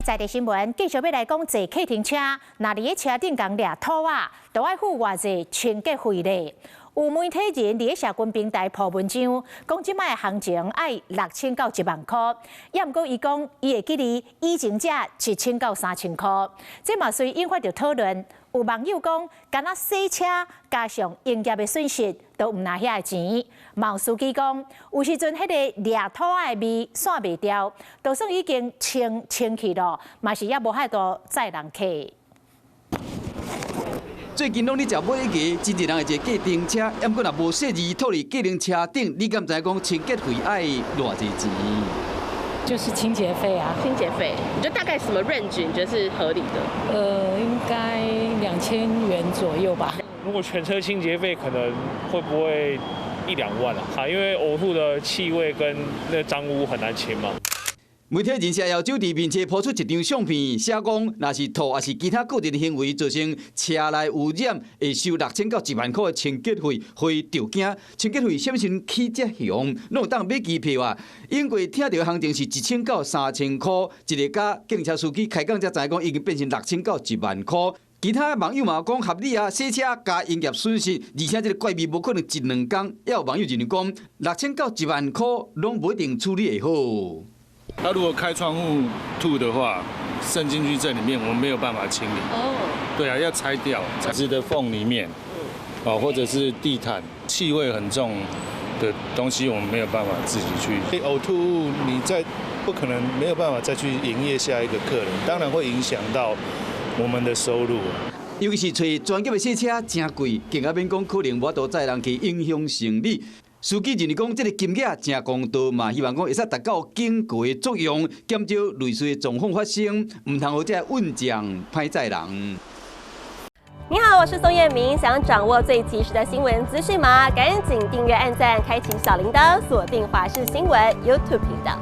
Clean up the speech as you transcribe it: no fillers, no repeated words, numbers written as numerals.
在地新闻继续要来讲，坐客停车，若伫个车顶共掠土啊，就要付偌济清洁费咧。有媒体人伫个社群平台铺文章，讲即摆行情爱6000到1万块，也毋过伊讲伊会记哩以前只1000到3000块，这嘛随引发着讨论。有网友讲，干那洗车加上营业的损失，都毋拿遐钱。毛司机讲，有时阵迄个掠土仔的味散袂掉，就算已经清去咯，嘛是也无遐多载人客。最近拢咧食买鸡，真侪人会坐计程车，毋过若无细字套伫计程车顶，你敢知讲清洁费爱偌济钱？就是清洁费啊，清洁费，你觉得大概什么 range 你觉得是合理的？应该2000元左右吧。如果全车清洁费，可能会不会1-2万啊？因为呕吐的气味跟那脏污很难清嘛。媒体人士要求伫面册抛出一张相片，写讲若是吐还是其他个人的行为造成车内污染，会收6000到1万块的清洁费，会着惊。清洁费什么时阵起这项？拢有当买机票啊？因为听到行情是1000到3000块，一个加警车司机开讲才知讲已经变成6000到1万块。其他网友嘛讲合理啊，洗车加营业损失，而且这个怪味无可能1-2天。也有网友认为讲6000到1万块拢不一定处理会好。他如果开窗户吐的话，渗进去这里面，我们没有办法清理。哦。对啊，要拆掉，材质的缝里面，或者是地毯，气味很重的东西，我们没有办法自己去。呕吐物，你不可能没有办法再去营业下一个客人，当然会影响到我们的收入。尤其是找专业的洗车真贵，更加免讲可能无多载人去影响生理。司机认为讲，这个金额真公道嘛，希望讲会使达到警告的作用，减少类似的状况发生，唔通好这稳将歹载人。你好，我是宋彦明，想掌握最及时的新闻资讯吗？赶紧订阅、按赞、开启小铃铛，锁定华视新闻 YouTube 频道。